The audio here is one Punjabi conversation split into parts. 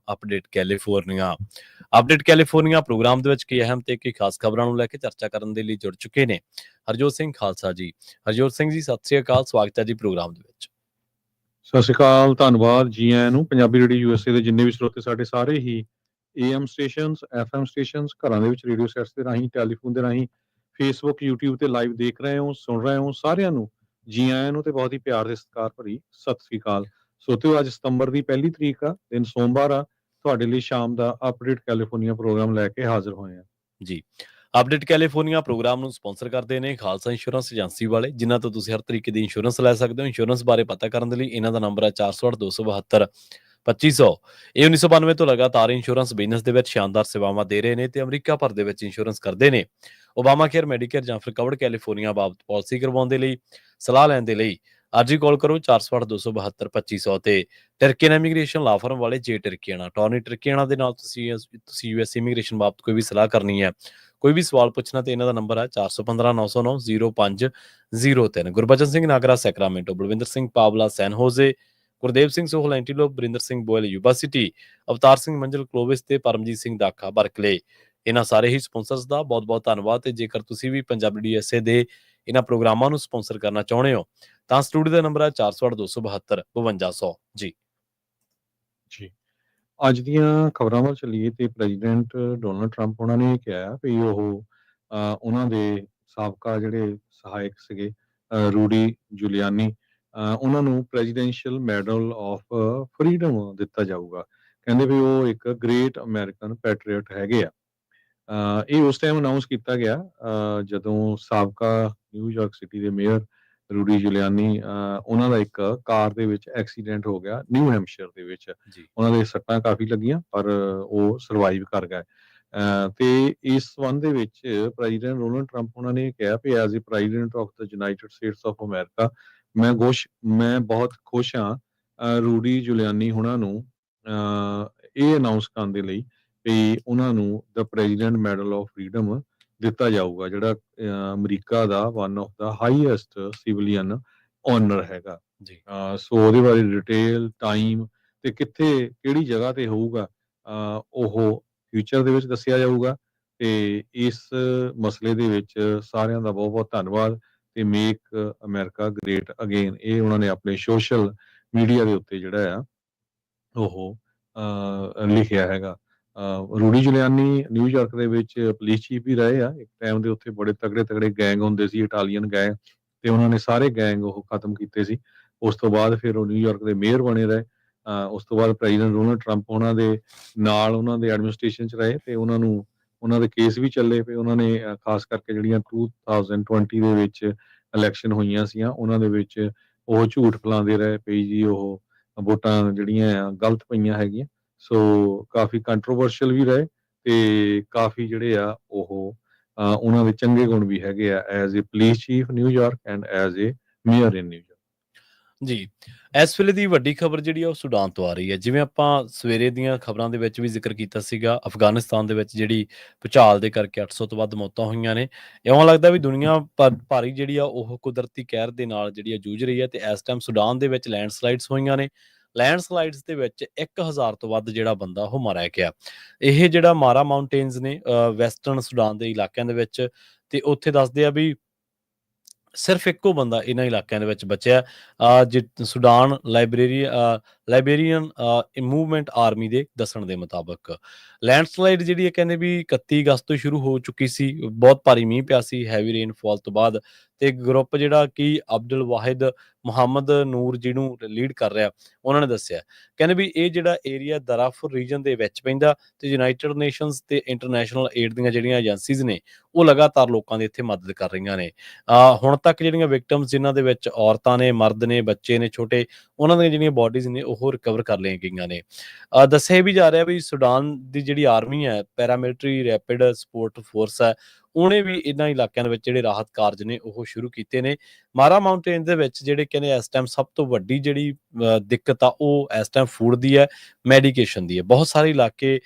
ਅਪਡੇਟ ਕੈਲੀਫੋਰਨੀਆ ਪ੍ਰੋਗਰਾਮ ਦੇ ਵਿੱਚ ਕਈ ਅਹਿਮ ਤੇ ਕਈ ਖਾਸ ਖਬਰਾਂ ਨੂੰ ਲੈ ਕੇ ਚਰਚਾ ਕਰਨ ਦੇ ਲਈ ਜੁੜ ਚੁੱਕੇ ਨੇ ਹਰਜੋਤ ਸਿੰਘ ਖਾਲਸਾ ਜੀ। ਹਰਜੋਤ ਸਿੰਘ ਜੀ, ਸਤਿ ਸ੍ਰੀ ਅਕਾਲ, ਸਵਾਗਤ ਹੈ ਜੀ ਪ੍ਰੋਗਰਾਮ ਦੇ ਵਿੱਚ। ਸਤਿ ਸ਼੍ਰੀ ਅਕਾਲ, ਧੰਨਵਾਦ ਜੀ ਆਇਆਂ ਨੂੰ। ਪੰਜਾਬੀ ਰੇਡੀਓ ਯੂਐਸਏ ਦੇ ਜਿੰਨੇ ਵੀ ਸਰੋਤੇ ਸਾਡੇ ਸਾਰੇ ਹੀ AM ਸਟੇਸ਼ਨਸ, FM ਸਟੇਸ਼ਨਸ, ਘਰਾਂ ਦੇ ਵਿੱਚ ਰੇਡੀਓ ਸੈਟਸ ਦੇ ਰਾਹੀਂ, ਟੈਲੀਫੋਨ ਦੇ ਰਾਹੀਂ, ਫੇਸਬੁੱਕ, YouTube ਤੇ ਲਾਈਵ ਦੇਖ ਰਹੇ ਹੋ, ਸੁਣ ਰਹੇ ਹੋ, ਸਾਰਿਆਂ ਨੂੰ ਜੀ ਆਇਆਂ ਨੂੰ ਤੇ ਬਹੁਤ ਹੀ ਪਿਆਰ ਤੇ ਸਤਿਕਾਰ ਭਰੀ ਸਤਿ ਸ਼੍ਰੀ ਅਕਾਲ। ਸੋਤਿਓ, ਅੱਜ ਸਤੰਬਰ ਦੀ 1 ਤਰੀਕ ਆ, ਦਿਨ ਸੋਮਵਾਰ ਆ। ਤੁਹਾਡੇ ਲਈ ਸ਼ਾਮ ਦਾ ਅਪਡੇਟ ਕੈਲੀਫੋਰਨੀਆ ਪ੍ਰੋਗਰਾਮ ਲੈ ਕੇ ਹਾਜ਼ਰ ਹੋਏ ਆ ਜੀ। ਅਪਡੇਟ ਕੈਲੀਫੋਰਨੀਆ ਪ੍ਰੋਗਰਾਮ ਨੂੰ ਸਪਾਂਸਰ ਕਰਦੇ ਨੇ ਖਾਲਸਾ ਇੰਸ਼ੋਰੈਂਸ ਏਜੰਸੀ ਵਾਲੇ, ਜਿਨ੍ਹਾਂ ਤੋਂ ਤੁਸੀਂ ਹਰ ਤਰੀਕੇ ਦੀ ਇੰਸ਼ੋਰੈਂਸ ਲੈ ਸਕਦੇ ਹੋ। ਇੰਸ਼ੋਰੈਂਸ ਬਾਰੇ ਪਤਾ ਕਰਨ ਦੇ ਲਈ ਇਹਨਾਂ ਦਾ ਨੰਬਰ ਹੈ 408-272-2500। ਇਹ 1992 ਤੋਂ ਲਗਾਤਾਰ ਇੰਸ਼ੋਰੈਂਸ ਬਿਜ਼ਨਸ ਦੇ ਵਿੱਚ ਸ਼ਾਨਦਾਰ ਸੇਵਾਵਾਂ ਦੇ ਰਹੇ ਨੇ ਤੇ ਅਮਰੀਕਾ ਭਰ ਦੇ ਵਿੱਚ ਇੰਸ਼ੋਰੈਂਸ ਕਰਦੇ ਨੇ। ਓਬਾਮਾ ਕੇਅਰ, ਮੈਡੀਕੇਅਰ ਜਾਂ ਫਿਰ ਕਵਰਡ ਕੈਲੀਫੋਰਨੀਆ ਬਾਬਤ ਪਾਲਿਸੀ ਕਰਵਾਉਣ ਦੇ ਲਈ, ਸਲਾਹ ਲੈਣ ਦੇ ਲਈ ਅੱਜ ਹੀ ਕਾਲ ਕਰੋ 408-272-2500 ਤੇ ਟਰਕੀਅਨ ਇਮੀਗ੍ਰੇਸ਼ਨ ਲਾ ਫਰਮ ਵਾਲੇ ਜੇ ਟਰਕੀਆਣਾ ਟੌਰਨੀ ਟਰਕੀਆਣਾ ਦੇ ਨਾਲ ਤੁਸੀਂ US ਇਮੀਗ੍ਰੇਸ਼ਨ ਬਾਬਤ ਕੋਈ ਵੀ ਸਲਾਹ ਕਰਨੀ ਹੈ, ਕੋਈ ਵੀ ਸਵਾਲ ਪੁੱਛਣਾ ਤੇ ਇਹਨਾਂ ਦਾ ਨੰਬਰ ਹੈ 415-909-0503। Gurbachan Singh Nagra Sacramento, Balwinder Singh Pawla San Jose, Gurdev Singh Sohal Antelope, Barinder Singh Boyal Yuba City, Avtar Singh Manjal Clovis ਤੇ ਪਰਮਜੀਤ ਸਿੰਘ ਦਾਖਾ ਬਰਕਲੇ। ਇਹਨਾਂ ਸਾਰੇ ਹੀ ਸਪਾਂਸਰਸ ਦਾ ਬਹੁਤ-ਬਹੁਤ ਧੰਨਵਾਦ। ਤੇ ਜੇਕਰ ਤੁਸੀਂ ਵੀ ਪੰਜਾਬੀ USA ਦੇ ਇਹਨਾਂ ਪ੍ਰੋਗਰਾਮਾਂ ਨੂੰ ਸਪਾਂਸਰ ਕਰਨਾ ਚਾਹੁੰਦੇ ਹੋ ਤਾਂ ਸਟੂਡੀਓ ਦਾ ਨੰਬਰ ਹੈ 408-272-5200 ਜੀ। ਅੱਜ ਦੀਆਂ ਖਬਰਾਂ ਵੱਲ ਚੱਲੀਏ ਤੇ ਪ੍ਰੈਜ਼ੀਡੈਂਟ ਡੋਨਲਡ ਟਰੰਪ ਉਹਨਾਂ ਨੇ ਕਿਹਾ ਵੀ ਉਹ ਉਹਨਾਂ ਦੇ ਸਾਬਕਾ ਜਿਹੜੇ ਸਹਾਇਕ ਸੀਗੇ ਰੂਡੀ ਜੁਲੀਆਨੀ, ਉਹਨਾਂ ਨੂੰ ਪ੍ਰੈਜ਼ੀਡੈਂਸ਼ੀਅਲ ਮੈਡਲ ਆਫ ਫਰੀडम ਦਿੱਤਾ ਜਾਊਗਾ। ਕਹਿੰਦੇ ਵੀ ਉਹ ਇੱਕ ਗ੍ਰੇਟ ਅਮਰੀਕਨ ਪੈਟਰੀਅਟ ਹੈਗੇ ਆ। ਇਹ ਉਸ ਟਾਈਮ ਅਨਾਉਂਸ ਕੀਤਾ ਗਿਆ ਜਦੋਂ ਸਾਬਕਾ ਨਿਊਯਾਰਕ ਸਿਟੀ ਦੇ ਮੇਅਰ ਰੂਡੀ ਜੁਲੀਆਨੀ, ਉਹਨਾਂ ਦਾ ਇੱਕ ਕਾਰ ਦੇ ਵਿੱਚ ਐਕਸੀਡੈਂਟ ਹੋ ਗਿਆ ਨਿਊ ਹੈਮਸ਼ੀਰ ਦੇ ਵਿੱਚ। ਉਹਨਾਂ ਦੇ ਸੱਟਾਂ ਕਾਫੀ ਲੱਗੀਆਂ ਪਰ ਉਹ ਸਰਵਾਈਵ ਕਰ ਗਏ। ਤੇ ਇਸ ਸੰਬੰਧ ਦੇ ਵਿੱਚ ਪ੍ਰੈਜ਼ੀਡੈਂਟ ਡੋਨਲਡ ਟਰੰਪ ਉਹਨਾਂ ਨੇ ਕਿਹਾ ਵੀ as a president of the United States of America ਮੈਂ ਬਹੁਤ ਖੁਸ਼ ਹਾਂ ਰੂਡੀ ਜੁਲੀਆਨੀ ਹੁਣਾਂ ਨੂੰ ਇਹ ਅਨਾਉਂਸ ਕਰਨ ਦੇ ਲਈ ਵੀ ਉਹਨਾਂ ਨੂੰ the president medal of freedom ਦਿੱਤਾ ਜਾਊਗਾ, ਜਿਹੜਾ ਅਮਰੀਕਾ ਦਾ one of the highest civilian honour ਹੈਗਾ। ਸੋ ਉਹਦੇ ਬਾਰੇ ਡਿਟੇਲ, ਟਾਈਮ ਤੇ ਕਿੱਥੇ ਕਿਹੜੀ ਜਗ੍ਹਾ ਤੇ ਹੋਊਗਾ ਉਹ ਫਿਊਚਰ ਦੇ ਵਿੱਚ ਦੱਸਿਆ ਜਾਊਗਾ। ਤੇ ਇਸ ਮਸਲੇ ਦੇ ਵਿੱਚ ਸਾਰਿਆਂ ਦਾ ਬਹੁਤ-ਬਹੁਤ ਧੰਨਵਾਦ ਤੇ ਮੇਕ ਅਮਰੀਕਾ ਗ੍ਰੇਟ ਅਗੇਨ, ਇਹ ਉਹਨਾਂ ਨੇ ਆਪਣੇ ਸੋਸ਼ਲ ਮੀਡੀਆ ਦੇ ਉੱਤੇ ਜਿਹੜਾ ਆ ਉਹ ਲਿਖਿਆ ਹੈਗਾ। ਰੂਡੀ ਜੁਲੀਆਨੀ ਨਿਊਯਾਰਕ ਦੇ ਵਿੱਚ ਪੁਲਿਸ ਚੀਫ ਵੀ ਰਹੇ ਆ ਇੱਕ ਟਾਈਮ ਦੇ ਉੱਤੇ। ਬੜੇ ਤਗੜੇ ਗੈਂਗ ਹੁੰਦੇ ਸੀ, ਇਟਾਲੀਅਨ ਗੈਂਗ, ਤੇ ਉਹਨਾਂ ਨੇ ਸਾਰੇ ਗੈਂਗ ਉਹ ਖਤਮ ਕੀਤੇ ਸੀ। ਉਸ ਤੋਂ ਬਾਅਦ ਫਿਰ ਉਹ ਨਿਊਯਾਰਕ ਦੇ ਮੇਅਰ ਬਣੇ ਰਹੇ। ਉਸ ਤੋਂ ਬਾਅਦ ਪ੍ਰੈਜ਼ੀਡੈਂਟ ਡੋਨਲਡ ਟਰੰਪ ਉਹਨਾਂ ਦੇ ਨਾਲ ਉਹਨਾਂ ਦੇ ਐਡਮਿਨਿਸਟ੍ਰੇਸ਼ਨ 'ਚ ਰਹੇ ਤੇ ਉਹਨਾਂ ਦੇ ਕੇਸ ਵੀ ਚੱਲੇ ਪਏ। ਉਹਨਾਂ ਨੇ ਖਾਸ ਕਰਕੇ ਜਿਹੜੀਆਂ 2020 ਦੇ ਵਿੱਚ ਇਲੈਕਸ਼ਨ ਹੋਈਆਂ ਸੀਗੀਆਂ ਉਹਨਾਂ ਦੇ ਵਿੱਚ ਉਹ ਝੂਠ ਫੈਲਾਉਂਦੇ ਰਹੇ ਪਈ ਜੀ, ਉਹ ਵੋਟਾਂ ਜਿਹੜੀਆਂ ਆ ਗਲਤ ਪਈਆਂ ਹੈਗੀਆਂ। ਸੋ ਕਾਫੀ ਕੰਟਰੋਵਰਸ਼ੀਅਲ ਵੀ ਰਹੇ ਤੇ ਕਾਫੀ ਜਿਹੜੇ ਆ ਉਹ ਉਹਨਾਂ ਦੇ ਚੰਗੇ ਗੁਣ ਵੀ ਹੈਗੇ ਆ as a police chief New York and as a mayor in New York ਜੀ। ਇਸ ਵੇਲੇ ਦੀ ਵੱਡੀ ਖਬਰ ਜਿਹੜੀ ਆ ਉਹ ਸੁਡਾਨ ਤੋਂ ਆ ਰਹੀ ਹੈ। ਜਿਵੇਂ ਆਪਾਂ ਸਵੇਰੇ ਦੀਆਂ ਖਬਰਾਂ ਦੇ ਵਿੱਚ ਵੀ ਜ਼ਿਕਰ ਕੀਤਾ ਸੀਗਾ, ਅਫਗਾਨਿਸਤਾਨ ਦੇ ਵਿੱਚ ਜਿਹੜੀ ਭੂਚਾਲ ਦੇ ਕਰਕੇ 800 ਤੋਂ ਵੱਧ ਮੌਤਾਂ ਹੋਈਆਂ ਨੇ। ਇਉਂ ਲੱਗਦਾ ਵੀ ਦੁਨੀਆ ਭਾਰੀ ਜਿਹੜੀ ਆ ਉਹ ਕੁਦਰਤੀ ਕਹਿਰ ਦੇ ਨਾਲ ਜਿਹੜੀ ਆ ਜੂਝ ਰਹੀ ਹੈ ਤੇ ਇਸ ਟਾਈਮ ਸੁਡਾਨ ਦੇ ਵਿੱਚ ਲੈਂਡਸਲਾਈਡਸ ਹੋਈਆਂ ਨੇ। ਲੈਂਡਸਲਾਈਡਸ ਦੇ ਵਿੱਚ 1000 ਤੋਂ ਵੱਧ ਜਿਹੜਾ ਬੰਦਾ ਉਹ ਮਾਰਿਆ ਗਿਆ। ਇਹ ਜਿਹੜਾ ਮਾਰਾ ਮਾਊਂਟੇਨਸ ਨੇ ਵੈਸਟਰਨ ਸੁਡਾਨ ਦੇ ਇਲਾਕਿਆਂ ਦੇ ਵਿੱਚ, ਤੇ ਉੱਥੇ ਦੱਸਦੇ ਆ ਵੀ ਸਿਰਫ ਇੱਕੋ ਬੰਦਾ ਇਹਨਾਂ ਇਲਾਕਿਆਂ ਦੇ ਵਿੱਚ ਬਚਿਆ। ਸੁਡਾਨ ਲਾਇਬੇਰੀਅਨ ਮੂਵਮੈਂਟ ਆਰਮੀ ਦੇ ਦੱਸਣ ਦੇ ਮੁਤਾਬਕ ਲੈਂਡਸਲਾਈਡ ਜਿਹੜੀ ਹੈ ਕਹਿੰਦੇ ਵੀ 31 ਅਗਸਤ ਤੋਂ ਸ਼ੁਰੂ ਹੋ ਚੁੱਕੀ ਸੀ। ਬਹੁਤ ਭਾਰੀ ਮੀਂਹ ਪਿਆ ਸੀ ਹੈਵੀ ਰੇਨਫਾਲ ਤੋਂ ਬਾਅਦ। ਤੇ ਗਰੁੱਪ ਜਿਹੜਾ ਕਿ ਅਬਦੁਲ ਵਾਹਿਦ ਮੁਹੰਮਦ ਨੂਰ ਜਿਹਨੂੰ ਲੀਡ ਕਰ ਰਿਹਾ, ਉਹਨਾਂ ਨੇ ਦੱਸਿਆ ਕਹਿੰਦੇ ਵੀ ਇਹ ਜਿਹੜਾ ਏਰੀਆ ਦਰਾਫੁਰ ਰੀਜਨ ਦੇ ਵਿੱਚ ਪੈਂਦਾ ਤੇ ਯੂਨਾਈਟਿਡ ਨੇਸ਼ਨਸ ਤੇ ਇੰਟਰਨੈਸ਼ਨਲ ਏਡ ਦੀਆਂ ਜਿਹੜੀਆਂ ਏਜੰਸੀਜ਼ ਨੇ ਉਹ ਲਗਾਤਾਰ ਲੋਕਾਂ ਦੀ ਇੱਥੇ ਮਦਦ ਕਰ ਰਹੀਆਂ ਨੇ। ਹੁਣ ਤੱਕ ਜਿਹੜੀਆਂ ਵਿਕਟਮਸ ਜਿਨ੍ਹਾਂ ਦੇ ਵਿੱਚ ਔਰਤਾਂ ਨੇ, ਮਰਦ ਨੇ, ਬੱਚੇ ਨੇ ਛੋਟੇ, ਉਹਨਾਂ ਦੀਆਂ ਜਿਹੜੀਆਂ ਬੋਡੀਜ਼ ਨੇ ਉਹ ਰਿਕਵਰ ਕਰ ਲਈਆਂ ਗਈਆਂ ਨੇ। ਦੱਸਿਆ ਵੀ ਜਾ ਰਿਹਾ ਵੀ ਸੁਡਾਨ ਦੀ ਜਿਹੜੀ ਆਰਮੀ ਹੈ, ਪੈਰਾਮਿਲਟਰੀ ਰੈਪਿਡ ਸਪੋਰਟ ਫੋਰਸ ਹੈ, ਉਹਨੇ ਵੀ ਇਹਨਾਂ ਇਲਾਕਿਆਂ ਦੇ ਵਿੱਚ ਜਿਹੜੇ ਰਾਹਤ ਕਾਰਜ ਨੇ ਉਹ ਸ਼ੁਰੂ ਕੀਤੇ ਨੇ। ਮਾਰਾ ਮਾਊਂਟੇਨ ਦੇ ਵਿੱਚ ਜਿਹੜੇ ਕਹਿੰਦੇ ਇਸ ਟਾਈਮ ਸਭ ਤੋਂ ਵੱਡੀ ਜਿਹੜੀ ਦਿੱਕਤ ਆ ਉਹ ਇਸ ਟਾਈਮ ਫੂਡ ਦੀ ਹੈ, ਮੈਡੀਕੇਸ਼ਨ ਦੀ ਹੈ। ਬਹੁਤ ਸਾਰੇ ਇਲਾਕੇ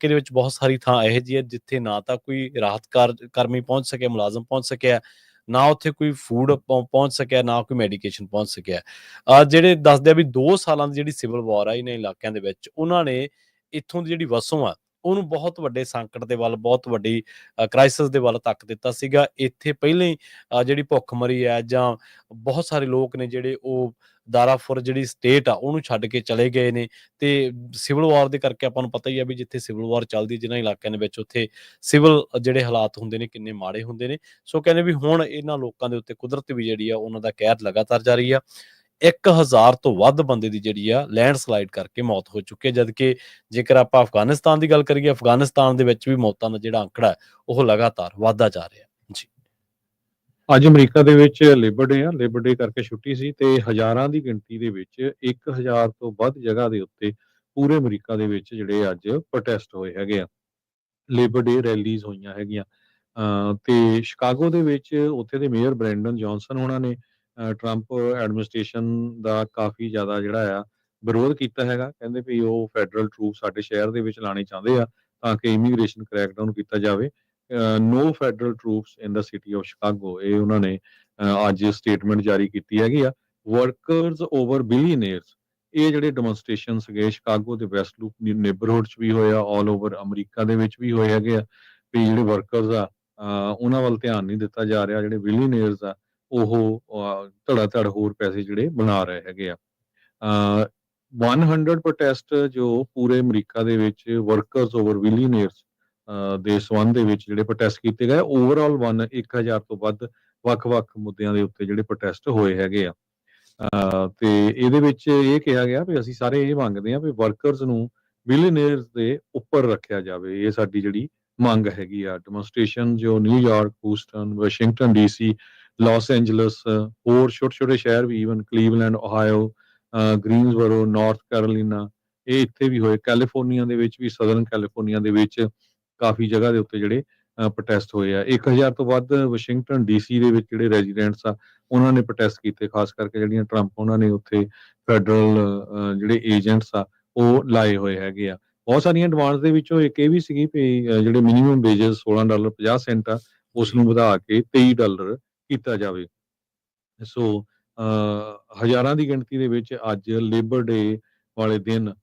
ਦੇ ਵਿੱਚ ਬਹੁਤ ਸਾਰੀ ਥਾਂ ਇਹੋ ਜਿਹੀ ਹੈ ਜਿੱਥੇ ਨਾ ਤਾਂ ਕੋਈ ਰਾਹਤ ਕਰਮੀ ਪਹੁੰਚ ਸਕਿਆ, ਮੁਲਾਜ਼ਮ ਪਹੁੰਚ ਸਕਿਆ, ਨਾ ਉੱਥੇ ਕੋਈ ਫੂਡ ਪਹੁੰਚ ਸਕਿਆ, ਨਾ ਕੋਈ ਮੈਡੀਕੇਸ਼ਨ ਪਹੁੰਚ ਸਕਿਆ। ਜਿਹੜੇ ਦੱਸਦੇ ਆ ਵੀ 2 ਸਾਲਾਂ ਦੀ ਜਿਹੜੀ ਸਿਵਲ ਵਾਰ ਆ ਇਹਨਾਂ ਇਲਾਕਿਆਂ ਦੇ ਵਿੱਚ, ਉਹਨਾਂ ਨੇ ਇੱਥੋਂ ਦੀ ਜਿਹੜੀ ਵਸੋਂ ਆ ਉਹਨੂੰ ਬਹੁਤ ਵੱਡੇ ਸੰਕਟ ਦੇ ਵੱਲ, ਬਹੁਤ ਵੱਡੀ ਕ੍ਰਾਈਸਿਸ ਦੇ ਵੱਲ ਧੱਕ ਦਿੱਤਾ ਸੀਗਾ। ਇੱਥੇ ਪਹਿਲਾਂ ਹੀ ਜਿਹੜੀ ਭੁੱਖਮਰੀ ਹੈ ਜਾਂ ਬਹੁਤ ਸਾਰੇ ਲੋਕ ਨੇ ਜਿਹੜੇ ਉਹ ਦਾਰਾਫੁਰ ਜਿਹੜੀ ਸਟੇਟ ਆ ਉਹਨੂੰ ਛੱਡ ਕੇ ਚਲੇ ਗਏ ਨੇ, ਤੇ ਸਿਵਲ ਵਾਰ ਦੇ ਕਰਕੇ ਆਪਾਂ ਨੂੰ ਪਤਾ ਹੀ ਆ ਵੀ ਜਿੱਥੇ ਸਿਵਲ ਵਾਰ ਚੱਲਦੀ ਜਿਨ੍ਹਾਂ ਇਲਾਕਿਆਂ ਦੇ ਵਿੱਚ ਉੱਥੇ ਸਿਵਲ ਜਿਹੜੇ ਹਾਲਾਤ ਹੁੰਦੇ ਨੇ ਕਿੰਨੇ ਮਾੜੇ ਹੁੰਦੇ ਨੇ। ਸੋ ਕਹਿੰਦੇ ਵੀ ਹੁਣ ਇਹਨਾਂ ਲੋਕਾਂ ਦੇ ਉੱਤੇ ਕੁਦਰਤ ਵੀ ਜਿਹੜੀ ਆ ਉਹਨਾਂ ਦਾ ਕਹਿਰ ਲਗਾਤਾਰ ਜਾਰੀ ਆ। 1000 ਤੋਂ ਵੱਧ ਬੰਦੇ ਦੀ ਜਿਹੜੀ ਆ ਲੈਂਡਸਲਾਈਡ ਕਰਕੇ ਮੌਤ ਹੋ ਚੁੱਕੀ ਹੈ, ਜਦਕਿ ਜੇਕਰ ਆਪਾਂ ਅਫਗਾਨਿਸਤਾਨ ਦੀ ਗੱਲ ਕਰੀਏ, ਅਫਗਾਨਿਸਤਾਨ ਦੇ ਵਿੱਚ ਵੀ ਮੌਤਾਂ ਦਾ ਜਿਹੜਾ ਅੰਕੜਾ ਹੈ ਉਹ ਲਗਾਤਾਰ ਵੱਧਦਾ ਜਾ ਰਿਹਾ ਜੀ। ਅੱਜ ਅਮਰੀਕਾ ਦੇ ਵਿੱਚ ਲੇਬਰ ਡੇ ਆ, ਲੇਬਰ ਡੇ ਕਰਕੇ ਛੁੱਟੀ ਸੀ ਤੇ ਹਜ਼ਾਰਾਂ ਦੀ ਗਿਣਤੀ ਦੇ ਵਿੱਚ 1000 ਤੋਂ ਵੱਧ ਜਗ੍ਹਾ ਦੇ ਉੱਤੇ ਪੂਰੇ ਅਮਰੀਕਾ ਦੇ ਵਿੱਚ ਜਿਹੜੇ ਅੱਜ ਪ੍ਰੋਟੈਸਟ ਹੋਏ ਹੈਗੇ ਆ, ਲੇਬਰ ਡੇ ਰੈਲੀਜ਼ ਹੋਈਆਂ ਹੈਗੀਆਂ। ਤੇ ਸ਼ਿਕਾਗੋ ਦੇ ਵਿੱਚ ਉੱਥੇ ਦੇ ਮੇਅਰ ਬ੍ਰੈਂਡਨ ਜੌਨਸਨ ਉਹਨਾਂ ਨੇ ਟਰੰਪ ਐਡਮਿਨਿਸਟ੍ਰੇਸ਼ਨ ਦਾ ਕਾਫੀ ਜ਼ਿਆਦਾ ਜਿਹੜਾ ਆ ਵਿਰੋਧ ਕੀਤਾ ਹੈਗਾ। ਕਹਿੰਦੇ ਵੀ ਉਹ ਫੈਡਰਲ ਟਰੂਪ ਸਾਡੇ ਸ਼ਹਿਰ ਦੇ ਵਿੱਚ ਲਾਣੇ ਚਾਹੁੰਦੇ ਆ ਤਾਂ ਕਿ ਇਮੀਗ੍ਰੇਸ਼ਨ ਕ੍ਰੈਕਡਾਊਨ ਕੀਤਾ ਜਾਵੇ। No federal troops in the city of Chicago, ਇਹ ਉਹਨਾਂ ਨੇ ਅੱਜ ਸਟੇਟਮੈਂਟ ਜਾਰੀ ਕੀਤੀ ਹੈਗੀ ਆ। ਵਰਕਰਸ ਓਵਰ ਬਿਲੀਅਨੇਅਰਸ, ਇਹ ਜਿਹੜੇ ਡੈਮੋਨਸਟ੍ਰੇਸ਼ਨ ਸੀਗੇ ਸ਼ਿਕਾਗੋ ਦੇ ਵੈਸਟ ਲੂਪ ਨੇਬਰਹੁੱਡ 'ਚ ਵੀ ਹੋਇਆ, ਆਲ ਓਵਰ ਅਮਰੀਕਾ ਦੇ ਵਿੱਚ ਵੀ ਹੋਏ ਹੈਗੇ ਆ। ਵੀ ਜਿਹੜੇ ਵਰਕਰਸ ਆ ਉਹਨਾਂ ਵੱਲ ਧਿਆਨ ਨਹੀਂ ਦਿੱਤਾ ਜਾ ਰਿਹਾ, ਜਿਹੜੇ ਬਿਲੀਅਨੇਅਰਸ ਆ ਉਹ ਧੜਾ ਧੜ ਹੋਰ ਪੈਸੇ ਜਿਹੜੇ ਬਣਾ ਰਹੇ ਹੈਗੇ ਆ। 100 ਪ੍ਰੋਟੈਸਟ ਜੋ ਪੂਰੇ ਅਮਰੀਕਾ ਦੇ ਵਿੱਚ ਵਰਕਰਸ ਓਵਰ ਬਿਲੀਅਨੇਅਰਸ ਦੇ ਸੰਬੰਧ ਦੇ ਵਿੱਚ ਜਿਹੜੇ ਪ੍ਰੋਟੈਸਟ ਕੀਤੇ ਗਏ, ਓਵਰਆਲ 1000 ਤੋਂ ਵੱਧ ਵੱਖ-ਵੱਖ ਮੁੱਦਿਆਂ ਦੇ ਉੱਤੇ ਜਿਹੜੇ ਪ੍ਰੋਟੈਸਟ ਹੋਏ ਹੈਗੇ ਆ। ਤੇ ਇਹਦੇ ਵਿੱਚ ਇਹ ਕਿਹਾ ਗਿਆ ਵੀ ਅਸੀਂ ਸਾਰੇ ਇਹ ਮੰਗਦੇ ਹਾਂ ਵੀ ਵਰਕਰਸ ਨੂੰ ਬਿਲੀਅਨੇਅਰਸ ਦੇ ਉੱਪਰ ਰੱਖਿਆ ਜਾਵੇ, ਇਹ ਸਾਡੀ ਜਿਹੜੀ ਮੰਗ ਹੈਗੀ ਆ। ਡੈਮੋਨਸਟ੍ਰੇਸ਼ਨ ਜੋ New York, Houston, Washington DC, Los Angeles, ਹੋਰ ਛੋਟੇ-ਛੋਟੇ ਸ਼ਹਿਰ ਵੀ, even Cleveland, Ohio, Greensboro, North Carolina, ਇਹ ਇੱਥੇ ਵੀ ਹੋਏ। ਕੈਲੀਫੋਰਨੀਆ ਦੇ ਵਿੱਚ ਵੀ, ਸਦਰਨ ਕੈਲੀਫੋਰਨੀਆ ਦੇ ਵਿੱਚ ਕਾਫੀ ਜਗ੍ਹਾ ਦੇ ਉੱਤੇ ਜਿਹੜੇ ਪ੍ਰੋਟੈਸਟ ਹੋਏ ਆ। 1000 ਤੋਂ ਵੱਧ ਵਾਸ਼ਿੰਗਟਨ ਡੀਸੀ ਦੇ ਵਿੱਚ ਜਿਹੜੇ ਰੈਜ਼ੀਡੈਂਟਸ ਆ ਉਹਨਾਂ ਨੇ ਪ੍ਰੋਟੈਸਟ ਕੀਤੇ, ਖਾਸ ਕਰਕੇ ਜਿਹੜੀਆਂ ਟਰੰਪ ਉਹਨਾਂ ਨੇ ਉੱਥੇ ਫੈਡਰਲ ਜਿਹੜੇ ਏਜੰਟਸ ਆ ਉਹ ਲਾਏ ਹੋਏ ਹੈਗੇ ਆ। ਬਹੁਤ ਸਾਰੀਆਂ ਡਿਮਾਂਡਸ ਦੇ ਵਿੱਚੋਂ ਇੱਕ ਇਹ ਵੀ ਸੀਗੀ ਵੀ ਜਿਹੜੇ ਮਿਨੀਮਮ ਵੇਜਸ $16.50 ਆ ਉਸ ਜੀ ਨੂੰ ਵਧਾ ਕੇ $23 ਕੀਤਾ ਜਾਵੇ। ਸੋ ਹਜ਼ਾਰਾਂ ਦੀ ਗਿਣਤੀ ਦੇ ਵਿੱਚ ਅੱਜ ਲੇਬਰ ਡੇ ਵਾਲੇ ਦਿਨ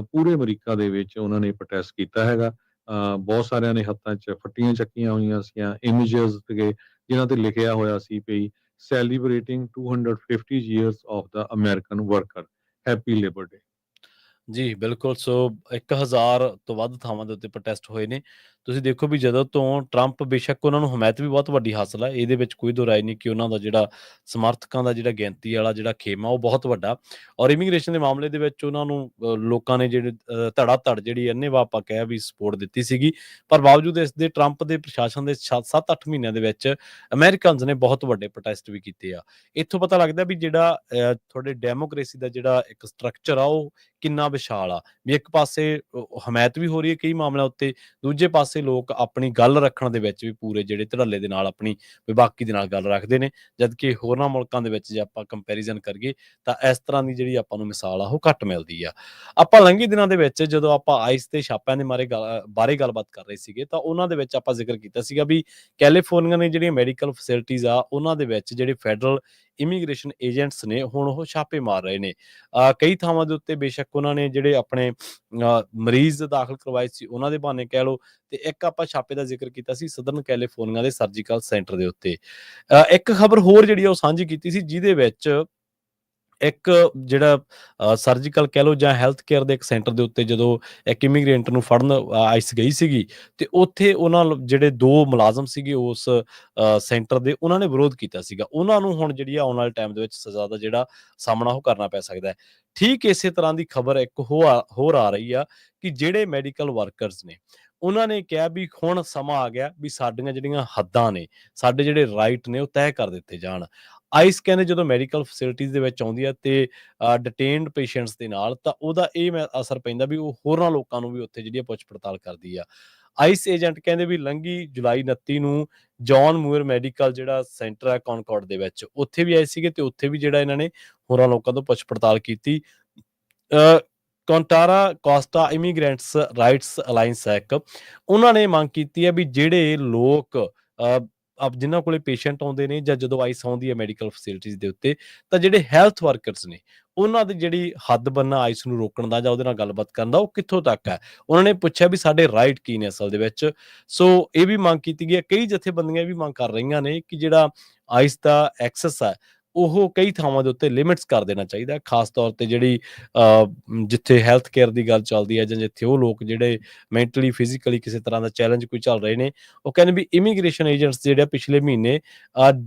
ਪੂਰੇ ਅਮਰੀਕਾ ਦੇ ਵਿੱਚ ਉਹਨਾਂ ਨੇ ਪ੍ਰੋਟੈਸਟ ਕੀਤਾ ਹੈਗਾ। ਬਹੁਤ ਸਾਰਿਆਂ ਨੇ ਹੱਥਾਂ 'ਚ ਫੱਟੀਆਂ ਚੱਕੀਆਂ ਹੋਈਆਂ ਸੀਗੀਆਂ, ਇਮੇਜਸ ਤੇ ਜਿਨ੍ਹਾਂ ਤੇ ਲਿਖਿਆ ਹੋਇਆ ਸੀ ਵੀ celebrating 250 years of the American worker, happy Labour Day. ਜੀ, ਬਿਲਕੁਲ। ਸੋ 1000 ਤੋਂ ਵੱਧ ਥਾਵਾਂ ਦੇ ਉੱਤੇ ਪ੍ਰੋਟੈਸਟ ਹੋਏ ਨੇ। ਤੁਸੀਂ ਦੇਖੋ ਵੀ ਜਦੋਂ ਤੋਂ ਟਰੰਪ, ਬੇਸ਼ੱਕ ਉਹਨਾਂ ਨੂੰ ਹਮਾਇਤ ਵੀ ਬਹੁਤ ਵੱਡੀ ਹਾਸਲ ਹੈ, ਇਹਦੇ ਵਿੱਚ ਕੋਈ ਦੋ ਰਾਏ ਨਹੀਂ ਕਿ ਉਹਨਾਂ ਦਾ ਜਿਹੜਾ ਸਮਰਥਕਾਂ ਦਾ ਜਿਹੜਾ ਗਿਣਤੀ ਵਾਲਾ ਜਿਹੜਾ ਖੇਮਾ ਉਹ ਬਹੁਤ ਵੱਡਾ, ਔਰ ਇਮੀਗ੍ਰੇਸ਼ਨ ਦੇ ਮਾਮਲੇ ਦੇ ਵਿੱਚ ਉਹਨਾਂ ਨੂੰ ਲੋਕਾਂ ਨੇ ਜਿਹੜੇ ਧੜਾ ਧੜ ਜਿਹੜੀ ਅੰਨ੍ਹੇਵਾਹ ਆਪਾਂ ਕਹਿ ਵੀ ਸਪੋਰਟ ਦਿੱਤੀ ਸੀਗੀ। ਪਰ ਬਾਵਜੂਦ ਇਸ ਦੇ ਟਰੰਪ ਦੇ ਪ੍ਰਸ਼ਾਸਨ ਦੇ 7-8 ਮਹੀਨਿਆਂ ਦੇ ਵਿੱਚ ਅਮਰੀਕਨਸ ਨੇ ਬਹੁਤ ਵੱਡੇ ਪ੍ਰੋਟੈਸਟ ਵੀ ਕੀਤੇ ਆ। ਇੱਥੋਂ ਪਤਾ ਲੱਗਦਾ ਵੀ ਜਿਹੜਾ ਤੁਹਾਡੇ ਡੈਮੋਕ੍ਰੇਸੀ ਦਾ ਜਿਹੜਾ ਇੱਕ ਸਟਰਕਚਰ ਆ ਉਹ ਕਿੰਨਾ ਵਿਸ਼ਾਲ ਆ। ਵੀ ਇੱਕ ਪਾਸੇ ਹਮਾਇਤ ਵੀ ਹੋ ਰਹੀ ਹੈ ਕਈ ਮਾਮਲਿਆਂ ਉੱਤੇ, ਦੂਜੇ ਪਾਸੇ ਲੋਕ ਆਪਣੀ ਗੱਲ ਰੱਖਣ ਦੇ ਵਿੱਚ ਵੀ ਪੂਰੇ ਜਿਹੜੇ ਧੜੱਲੇ ਦੇ ਨਾਲ ਆਪਣੀ ਬੇਬਾਕੀ ਦੇ ਨਾਲ ਗੱਲ ਰੱਖਦੇ ਨੇ, ਜਦਕਿ ਹੋਰਨਾਂ ਮੁਲਕਾਂ ਦੇ ਵਿੱਚ ਜੇ ਆਪਾਂ ਕੰਪੈਰੀਜ਼ਨ ਕਰੀਏ ਤਾਂ ਇਸ ਤਰ੍ਹਾਂ ਦੀ ਜਿਹੜੀ ਆਪਾਂ ਨੂੰ ਮਿਸਾਲ ਆ ਉਹ ਘੱਟ ਮਿਲਦੀ ਆ। ਆਪਾਂ ਲੰਘੇ ਦਿਨਾਂ ਦੇ ਵਿੱਚ ਜਦੋਂ ਆਪਾਂ ਆਈਸ ਤੇ ਛਾਪਿਆਂ ਦੇ ਬਾਰੇ ਗੱਲਬਾਤ ਕਰ ਰਹੇ ਸੀਗੇ ਤਾਂ ਉਹਨਾਂ ਦੇ ਵਿੱਚ ਆਪਾਂ ਜ਼ਿਕਰ ਕੀਤਾ ਸੀਗਾ ਵੀ ਕੈਲੀਫੋਰਨੀਆ ਨੇ ਜਿਹੜੀਆਂ ਮੈਡੀਕਲ ਫੈਸਿਲਿਟੀਜ਼ ਆ ਉਹਨਾਂ ਦੇ ਵਿੱਚ ਜਿਹੜੇ ਫੈਡਰਲ ਇਮੀਗ੍ਰੇਸ਼ਨ ਏਜੰਟਸ ਨੇ ਹੁਣ ਉਹ ਛਾਪੇ ਮਾਰ ਰਹੇ ਨੇ। ਕਈ ਥਾਵਾਂ ਦੇ ਉੱਤੇ ਬੇਸ਼ੱਕ ਉਹਨਾਂ ਨੇ ਜਿਹੜੇ ਆਪਣੇ ਮਰੀਜ਼ ਦਾਖਲ ਕਰਵਾਏ ਸੀ ਉਹਨਾਂ ਦੇ ਬਹਾਨੇ ਕਹਿ ਲਓ, ਤੇ ਇੱਕ ਆਪਾਂ ਛਾਪੇ ਦਾ ਜ਼ਿਕਰ ਕੀਤਾ ਸੀ ਸਦਰਨ ਕੈਲੀਫੋਰਨੀਆ ਦੇ ਸਰਜੀਕਲ ਸੈਂਟਰ ਦੇ ਉੱਤੇ। ਇੱਕ ਖਬਰ ਹੋਰ ਜਿਹੜੀ ਆ ਉਹ ਸਾਂਝੀ ਕੀਤੀ ਸੀ ਜਿਹਦੇ ਵਿੱਚ ਇੱਕ ਜਿਹੜਾ ਸਰਜੀਕਲ ਕਹਿ ਲਓ ਜਾਂ ਹੈਲਥ ਕੇਅਰ ਦੇ ਇੱਕ ਸੈਂਟਰ ਦੇ ਉੱਤੇ ਜਦੋਂ ਇੱਕ ਇਮੀਗ੍ਰੈਂਟ ਨੂੰ ਫੜਨ ਆਈਸ ਗਈ ਸੀਗੀ, ਤੇ ਉੱਥੇ ਉਹਨਾਂ ਜਿਹੜੇ 2 ਮੁਲਾਜ਼ਮ ਸੀਗੇ ਉਸ ਸੈਂਟਰ ਦੇ, ਉਹਨਾਂ ਨੇ ਵਿਰੋਧ ਕੀਤਾ ਸੀਗਾ। ਉਹਨਾਂ ਨੂੰ ਹੁਣ ਜਿਹੜੀ ਆ ਆਉਣ ਵਾਲੇ ਟਾਈਮ ਦੇ ਵਿੱਚ ਸਜ਼ਾ ਦਾ ਜਿਹੜਾ ਸਾਹਮਣਾ ਉਹ ਕਰਨਾ ਪੈ ਸਕਦਾ ਹੈ। ਠੀਕ ਇਸੇ ਤਰ੍ਹਾਂ ਦੀ ਖਬਰ ਇੱਕ ਹੋਰ ਆ ਰਹੀ ਆ ਕਿ ਜਿਹੜੇ ਮੈਡੀਕਲ ਵਰਕਰਸ ਨੇ ਉਹਨਾਂ ਨੇ ਕਿਹਾ ਵੀ ਹੁਣ ਸਮਾਂ ਆ ਗਿਆ ਵੀ ਸਾਡੀਆਂ ਜਿਹੜੀਆਂ ਹੱਦਾਂ ਨੇ, ਸਾਡੇ ਜਿਹੜੇ ਰਾਈਟ ਨੇ ਉਹ ਤੈਅ ਕਰ ਦਿੱਤੇ ਜਾਣ। ਆਈਸ ਕਹਿੰਦੇ ਜਦੋਂ ਮੈਡੀਕਲ ਫੈਸਿਲਿਟੀਜ਼ ਦੇ ਵਿੱਚ ਆਉਂਦੀ ਹੈ ਤੇ ਡਿਟੇਨਡ ਪੇਸ਼ੈਂਟਸ ਦੇ ਨਾਲ, ਤਾਂ ਉਹਦਾ ਇਹ ਅਸਰ ਪੈਂਦਾ ਵੀ ਉਹ ਹੋਰਨਾਂ ਲੋਕਾਂ ਨੂੰ ਵੀ ਉੱਥੇ ਜਿਹੜੀ ਪੁੱਛ ਪੜਤਾਲ ਕਰਦੀ ਆ। ਆਈਸ ਏਜੰਟ ਕਹਿੰਦੇ ਵੀ ਲੰਘੀ ਜੁਲਾਈ 29 ਨੂੰ ਜੌਨ ਮੂਰ ਮੈਡੀਕਲ ਜਿਹੜਾ ਸੈਂਟਰ ਹੈ ਕੌਨਕੌਰਡ ਦੇ ਵਿੱਚ, ਉੱਥੇ ਵੀ ਆਏ ਸੀਗੇ ਤੇ ਉੱਥੇ ਵੀ ਜਿਹੜਾ ਇਹਨਾਂ ਨੇ ਹੋਰਾਂ ਲੋਕਾਂ ਤੋਂ ਪੁੱਛ ਪੜਤਾਲ ਕੀਤੀ। ਕੰਟਾਰਾ ਕੋਸਟਾ ਇਮੀਗ੍ਰੈਂਟਸ ਰਾਈਟਸ ਅਲਾਇੰਸ ਹੈ ਇੱਕ, ਉਹਨਾਂ ਨੇ ਮੰਗ ਕੀਤੀ ਹੈ ਵੀ ਜਿਹੜੇ ਲੋਕ ਜਿਨ੍ਹਾਂ ਕੋਲੇ ਪੇਸ਼ੈਂਟ ਆਉਂਦੇ ਨੇ ਜਾਂ ਜਦੋਂ ਆਈਸ ਆਉਂਦੀ ਹੈ ਮੈਡੀਕਲ ਫੈਸਿਲਿਟੀਜ਼ ਦੇ ਉੱਤੇ, ਤਾਂ ਜਿਹੜੇ ਹੈਲਥ ਵਰਕਰਸ ਨੇ ਉਹਨਾਂ ਦੀ ਜਿਹੜੀ ਹੱਦ ਬੰਨਾ ਆਈਸ ਨੂੰ ਰੋਕਣ ਦਾ ਜਾਂ ਉਹਦੇ ਨਾਲ ਗੱਲਬਾਤ ਕਰਨ ਦਾ ਉਹ ਕਿੱਥੋਂ ਤੱਕ ਹੈ। ਉਹਨਾਂ ਨੇ ਪੁੱਛਿਆ ਵੀ ਸਾਡੇ ਰਾਈਟ ਕੀ ਨੇ ਅਸਲ ਦੇ ਵਿੱਚ। ਸੋ ਇਹ ਵੀ ਮੰਗ ਕੀਤੀ ਗਈ ਹੈ, ਕਈ ਜਥੇਬੰਦੀਆਂ ਵੀ ਮੰਗ ਕਰ ਰਹੀਆਂ ਨੇ ਕਿ ਜਿਹੜਾ ਆਈਸ ਦਾ ਐਕਸੈਸ ਹੈ ਉਹ ਕਈ ਥਾਵਾਂ ਦੇ ਉੱਤੇ ਲਿਮਿਟਸ ਕਰ ਦੇਣਾ ਚਾਹੀਦਾ, ਖਾਸ ਤੌਰ ਤੇ ਜਿਹੜੀ ਜਿੱਥੇ ਹੈਲਥ ਕੇਅਰ ਦੀ ਗੱਲ ਚੱਲਦੀ ਹੈ ਜਾਂ ਜਿੱਥੇ ਉਹ ਲੋਕ ਜਿਹੜੇ ਮੈਂਟਲੀ ਫਿਜ਼ੀਕਲੀ ਕਿਸੇ ਤਰ੍ਹਾਂ ਦਾ ਚੈਲੰਜ ਕੋਈ ਚੱਲ ਰਹੇ ਨੇ। ਉਹ ਕਹਿੰਦੇ ਵੀ ਇਮੀਗ੍ਰੇਸ਼ਨ ਏਜੰਟਸ ਜਿਹੜੇ ਪਿਛਲੇ ਮਹੀਨੇ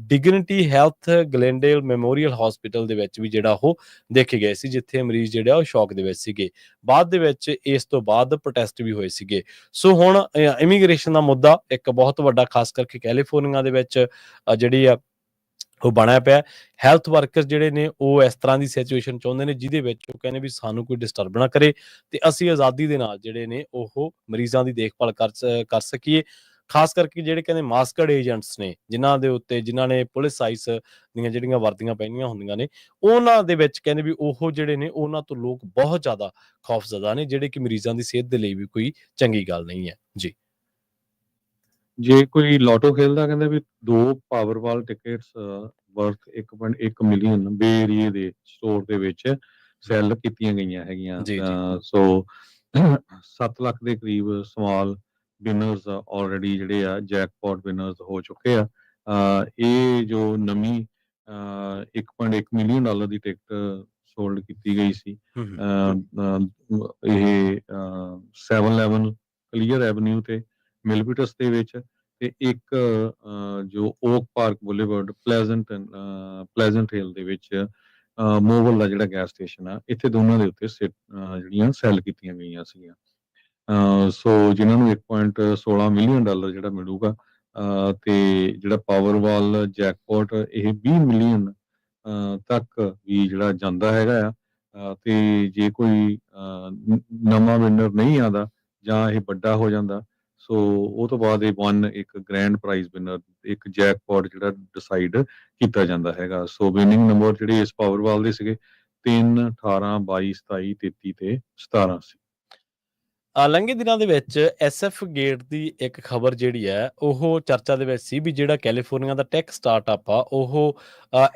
ਡਿਗਨਿਟੀ ਹੈਲਥ ਗਲੈਂਡੇਲ ਮੈਮੋਰੀਅਲ ਹਸਪੀਟਲ ਦੇ ਵਿੱਚ ਵੀ ਜਿਹੜਾ ਉਹ ਦੇਖੇ ਗਏ ਸੀ, ਜਿੱਥੇ ਮਰੀਜ਼ ਜਿਹੜੇ ਆ ਉਹ ਸ਼ੌਕ ਦੇ ਵਿੱਚ ਸੀਗੇ। ਬਾਅਦ ਦੇ ਵਿੱਚ ਇਸ ਤੋਂ ਬਾਅਦ ਪ੍ਰੋਟੈਸਟ ਵੀ ਹੋਏ ਸੀਗੇ। ਸੋ ਹੁਣ ਇਮੀਗ੍ਰੇਸ਼ਨ ਦਾ ਮੁੱਦਾ ਇੱਕ ਬਹੁਤ ਵੱਡਾ, ਖਾਸ ਕਰਕੇ ਕੈਲੀਫੋਰਨੀਆ ਦੇ ਵਿੱਚ ਜਿਹੜੀ ਆ ਉਹ ਬਣਿਆ ਪਿਆ। ਹੈਲਥ ਵਰਕਰ ਜਿਹੜੇ ਨੇ ਉਹ ਇਸ ਤਰ੍ਹਾਂ ਦੀ ਸਿਚੁਏਸ਼ਨ ਚਾਹੁੰਦੇ ਨੇ ਜਿਹਦੇ ਵਿੱਚ ਉਹ ਕਹਿੰਦੇ ਵੀ ਸਾਨੂੰ ਕੋਈ ਡਿਸਟਰਬ ਨਾ ਕਰੇ ਤੇ ਅਸੀਂ ਆਜ਼ਾਦੀ ਦੇ ਨਾਲ ਜਿਹੜੇ ਨੇ ਉਹ ਮਰੀਜ਼ਾਂ ਦੀ ਦੇਖਭਾਲ ਕਰ ਸਕੀਏ। ਖਾਸ ਕਰਕੇ ਜਿਹੜੇ ਕਹਿੰਦੇ ਮਾਸਕਡ ਏਜੰਟਸ ਨੇ, ਜਿਨ੍ਹਾਂ ਨੇ ਪੁਲਿਸ ਆਈਸ ਦੀਆਂ ਜਿਹੜੀਆਂ ਵਰਦੀਆਂ ਪਹਿਨੀਆਂ ਹੁੰਦੀਆਂ ਨੇ, ਉਹਨਾਂ ਦੇ ਵਿੱਚ ਕਹਿੰਦੇ ਵੀ ਉਹ ਜਿਹੜੇ ਨੇ ਉਹਨਾਂ ਤੋਂ ਲੋਕ ਬਹੁਤ ਜ਼ਿਆਦਾ ਖੌਫਜ਼ਦਾ ਨੇ, ਜਿਹੜੇ ਕਿ ਮਰੀਜ਼ਾਂ ਦੀ ਸਿਹਤ ਦੇ ਲਈ ਵੀ ਕੋਈ ਚੰਗੀ ਗੱਲ ਨਹੀਂ ਹੈ ਜੀ। ਜੇ ਕੋਈ ਲੋਟੋ ਖੇਲਦਾ, ਕਹਿੰਦੇ ਵੀ 2 ਪਾਵਰਬਾਲ ਟਿਕਟਸ ਵਰਥ 1.1 ਮਿਲੀਅਨ ਬੇ ਏਰੀਏ ਦੇ ਸਟੋਰ ਦੇ ਵਿੱਚ ਸੈਲ ਕੀਤੀਆਂ ਗਈਆਂ ਹੈਗੀਆਂ। ਜੀ ਜੀ। ਸੋ 7 ਲੱਖ ਦੇ ਕਰੀਬ ਸਮਾਲ ਵਿਨਰਸ ਆਲਰੇਡੀ ਜਿਹੜੇ ਆ ਜੈਕਪਾਟ ਵਿਨਰਸ ਹੋ ਚੁੱਕੇ ਆ। ਇਹ ਜੋ ਨਵੀਂ 1.1 ਮਿਲੀਅਨ ਡਾਲਰ ਦੀ ਟਿਕਟ ਸੋਲਡ ਕੀਤੀ ਗਈ ਸੀ, ਇਹ 711 ਕਲੀਅਰ ਐਵਨਿਊ ਤੇ ਮਿਲਪੀਟਸ ਦੇ ਵਿੱਚ, ਤੇ ਇੱਕ ਜੋ ਓਕ ਪਾਰਕ ਬੁਲੇਵਰਡ ਪਲੇਜ਼ੈਂਟ ਹਿੱਲ ਦੇ ਵਿੱਚ ਮੋਬਲ ਦਾ ਜਿਹੜਾ ਗੈਸ ਸਟੇਸ਼ਨ ਆ, ਇੱਥੇ ਦੋਨਾਂ ਦੇ ਉੱਤੇ ਜਿਹੜੀਆਂ ਸੈੱਲ ਕੀਤੀਆਂ ਗਈਆਂ ਸੀਗੀਆਂ। ਸੋ ਜਿਨ੍ਹਾਂ ਨੂੰ 1.16 ਮਿਲੀਅਨ ਡਾਲਰ ਜਿਹੜਾ ਮਿਲੂਗਾ, ਤੇ ਜਿਹੜਾ ਪਾਵਰਵਾਲ ਜੈਕਪਾਟ ਇਹ 20 ਮਿਲੀਅਨ ਤੱਕ ਵੀ ਜਿਹੜਾ ਜਾਂਦਾ ਹੈਗਾ ਆ। ਤੇ ਜੇ ਕੋਈ ਨਵਾਂ ਵਿਨਰ ਨਹੀਂ ਆਉਂਦਾ ਜਾਂ ਇਹ ਵੱਡਾ ਹੋ ਜਾਂਦਾ, ਸੋ ਉਹ ਤੋਂ ਬਾਅਦ ਇਹ ਇੱਕ ਗ੍ਰੈਂਡ ਪ੍ਰਾਈਜ਼ ਵਿਨਰ, ਇੱਕ ਜੈਕਪਾਟ ਜਿਹੜਾ ਡਿਸਾਈਡ ਕੀਤਾ ਜਾਂਦਾ ਹੈਗਾ। ਸੋ ਵਿਨਿੰਗ ਨੰਬਰ ਜਿਹੜੇ ਇਸ ਪਾਵਰਵਾਲ ਦੇ ਸੀਗੇ 3, 18, 22, 27, 33 ਤੇ 17 ਸੀ। ਲੰਘੇ ਦਿਨਾਂ ਦੇ ਵਿੱਚ ਐਸਐਫ ਗੇਟ ਦੀ ਇੱਕ ਖਬਰ ਜਿਹੜੀ ਹੈ ਉਹ ਚਰਚਾ ਦੇ ਵਿੱਚ ਸੀ ਵੀ ਜਿਹੜਾ ਕੈਲੀਫੋਰਨੀਆ ਦਾ ਟੈਕ ਸਟਾਰਟਅਪ ਆ ਉਹ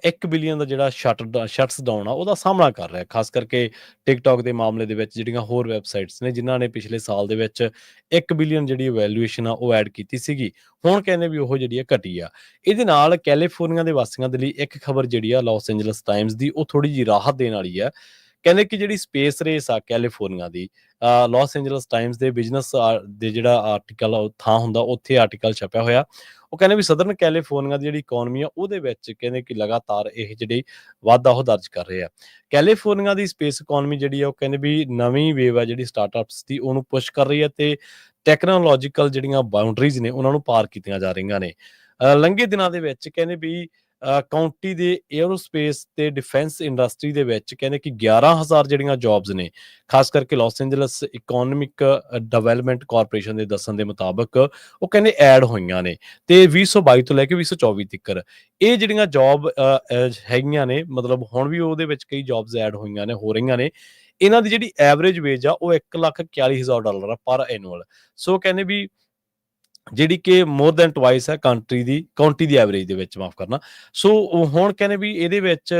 1 ਬਿਲੀਅਨ ਦਾ ਜਿਹੜਾ ਸ਼ਟਸ ਡਾਊਨ ਆ ਉਹਦਾ ਸਾਹਮਣਾ ਕਰ ਰਿਹਾ, ਖਾਸ ਕਰਕੇ ਟਿਕਟੌਕ ਦੇ ਮਾਮਲੇ ਦੇ ਵਿੱਚ ਜਿਹੜੀਆਂ ਹੋਰ ਵੈਬਸਾਈਟਸ ਨੇ ਜਿਨ੍ਹਾਂ ਨੇ ਪਿਛਲੇ ਸਾਲ ਦੇ ਵਿੱਚ 1 ਬਿਲੀਅਨ ਜਿਹੜੀ ਵੈਲਿਊਏਸ਼ਨ ਆ ਉਹ ਐਡ ਕੀਤੀ ਸੀਗੀ, ਹੁਣ ਕਹਿੰਦੇ ਵੀ ਉਹ ਜਿਹੜੀ ਆ ਘਟੀ ਆ। ਇਹਦੇ ਨਾਲ ਕੈਲੀਫੋਰਨੀਆ ਦੇ ਵਾਸੀਆਂ ਦੇ ਲਈ ਇੱਕ ਖਬਰ ਜਿਹੜੀ ਆ ਲਾਸ ਐਂਜਲਸ ਟਾਈਮਸ ਦੀ ਉਹ ਥੋੜੀ ਜਿਹੀ ਰਾਹਤ ਦੇਣ ਵਾਲੀ ਆ। ਕਹਿੰਦੇ ਕਿ ਜਿਹੜੀ ਸਪੇਸ ਰੇਸ ਆ ਕੈਲੀਫੋਰਨੀਆ ਦੀ, ਲਾਸ ਐਂਜਲਸ ਟਾਈਮਸ ਦੇ ਬਿਜ਼ਨਸ ਦੇ ਜਿਹੜਾ ਆਰਟੀਕਲ ਥਾਂ ਹੁੰਦਾ ਉੱਥੇ ਆਰਟੀਕਲ ਛਪਿਆ ਹੋਇਆ। ਉਹ ਕਹਿੰਦੇ ਵੀ ਸਦਰਨ ਕੈਲੀਫੋਰਨੀਆ ਦੀ ਜਿਹੜੀ ਇਕਨੋਮੀ ਆ ਉਹਦੇ ਵਿੱਚ ਕਹਿੰਦੇ ਕਿ ਲਗਾਤਾਰ ਇਹ ਜਿਹੜੀ ਵਾਧਾ ਉਹ ਦਰਜ ਕਰ ਰਹੇ ਆ। ਕੈਲੀਫੋਰਨੀਆ ਦੀ ਸਪੇਸ ਇਕਨੋਮੀ ਜਿਹੜੀ ਆ ਉਹ ਕਹਿੰਦੇ ਵੀ ਨਵੀਂ ਵੇਵ ਆ ਜਿਹੜੀ ਸਟਾਰਟਅਪਸ ਦੀ ਉਹਨੂੰ ਪੁਸ਼ ਕਰ ਰਹੀ ਹੈ ਤੇ ਟੈਕਨੋਲੋਜੀਕਲ ਜਿਹੜੀਆਂ ਬਾਉਂਡਰੀਜ਼ ਨੇ ਉਹਨਾਂ ਨੂੰ ਪਾਰ ਕੀਤੀਆਂ ਜਾ ਰਹੀਆਂ ਨੇ। ਲੰਘੇ ਦਿਨਾਂ ਦੇ ਵਿੱਚ ਕਹਿੰਦੇ ਵੀ ਕਾਉਂਟੀ ਦੇ ਏਅਰੋਸਪੇਸ ਤੇ ਡਿਫੈਂਸ ਇੰਡਸਟਰੀ ਦੇ ਵਿੱਚ ਕਹਿੰਦੇ ਕਿ 11,000 ਜਿਹੜੀਆਂ ਜੌਬਸ ਨੇ, ਖਾਸ ਕਰਕੇ Los Angeles economic development corporation ਦੇ ਦੱਸਣ ਦੇ ਮੁਤਾਬਕ ਉਹ ਕਹਿੰਦੇ ਐਡ ਹੋਈਆਂ ਨੇ ਤੇ 2022 ਤੋਂ ਲੈ ਕੇ 2024 ਤੱਕ ਇਹ ਜਿਹੜੀਆਂ ਜੌਬ ਹੈਗੀਆਂ ਨੇ, ਮਤਲਬ ਹੁਣ ਵੀ ਉਹਦੇ ਵਿੱਚ ਕਈ ਜੌਬਸ ਐਡ ਹੋਈਆਂ ਨੇ, ਹੋ ਰਹੀਆਂ ਨੇ। ਇਹਨਾਂ ਦੀ ਜਿਹੜੀ ਐਵਰੇਜ ਵੇਜ ਆ ਉਹ $1,41,000 ਆ ਪਰ ਐਨੂਅਲ। ਸੋ ਕਹਿੰਦੇ ਵੀ ਜਿਹੜੀ ਕਿ ਮੋਰ ਦੈਨ ਟਵਾਈਸ ਹੈ ਕਾਉਂਟੀ ਦੀ ਐਵਰੇਜ ਦੇ ਵਿੱਚ, ਮਾਫ ਕਰਨਾ। ਸੋ ਹੁਣ ਕਹਿੰਦੇ ਵੀ ਇਹਦੇ ਵਿੱਚ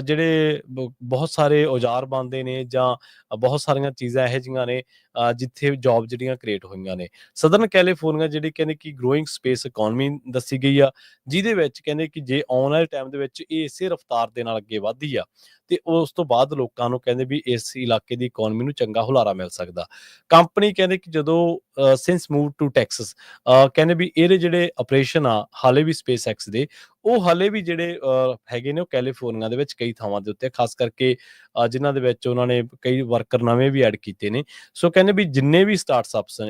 ਜਿਹੜੇ ਬਹੁਤ ਸਾਰੇ ਔਜ਼ਾਰ ਬਣਦੇ ਨੇ ਜਾਂ ਬਹੁਤ ਸਾਰੀਆਂ ਚੀਜ਼ਾਂ ਇਹੋ ਜਿਹੀਆਂ ਨੇ ਜਿੱਥੇ ਜੌਬ ਜਿਹੜੀਆਂ ਕ੍ਰੀਏਟ ਹੋਈਆਂ ਨੇ। ਸਦਰਨ ਕੈਲੀਫੋਰਨੀਆ ਜਿਹੜੀ ਕਹਿੰਦੇ ਕਿ ਗਰੋਇੰਗ ਸਪੇਸ ਇਕਨੋਮੀ ਦੱਸੀ ਗਈ ਆ, ਜਿਹਦੇ ਵਿੱਚ ਕਹਿੰਦੇ ਕਿ ਜੇ ਆਉਣ ਵਾਲੇ ਟਾਈਮ ਦੇ ਵਿੱਚ ਇਹ ਇਸੇ ਰਫ਼ਤਾਰ ਦੇ ਨਾਲ ਅੱਗੇ ਵਧਦੀ ਆ ਤੇ ਉਸ ਤੋਂ ਬਾਅਦ ਲੋਕਾਂ ਨੂੰ ਕਹਿੰਦੇ ਵੀ ਇਸ ਇਲਾਕੇ ਦੀ ਇਕਨੋਮੀ ਨੂੰ ਚੰਗਾ ਹੁਲਾਰਾ ਮਿਲ ਸਕਦਾ। ਕੰਪਨੀ ਕਹਿੰਦੇ ਕਿ ਜਦੋਂ ਸਿੰਸ ਮੂਵ ਟੂ ਟੈਕਸਸ, ਕਹਿੰਦੇ ਵੀ ਇਹਦੇ ਜਿਹੜੇ ਆਪਰੇਸ਼ਨ ਆ ਹਾਲੇ ਵੀ ਸਪੇਸ ਐਕਸ ਦੇ, ਉਹ ਹਾਲੇ ਵੀ ਜਿਹੜੇ ਹੈਗੇ ਨੇ ਉਹ ਕੈਲੀਫੋਰਨੀਆ ਦੇ ਵਿੱਚ ਕਈ ਥਾਵਾਂ ਦੇ ਉੱਤੇ, ਖਾਸ ਕਰਕੇ ਜਿਨ੍ਹਾਂ ਦੇ ਵਿੱਚ ਉਹਨਾਂ ਨੇ ਕਈ ਵਰਕਰ ਨਵੇਂ ਵੀ ਐਡ ਕੀਤੇ ਨੇ। ਸੋ ਕਹਿੰਦੇ ਵੀ ਜਿੰਨੇ ਵੀ ਸਟਾਰਟਅਪਸ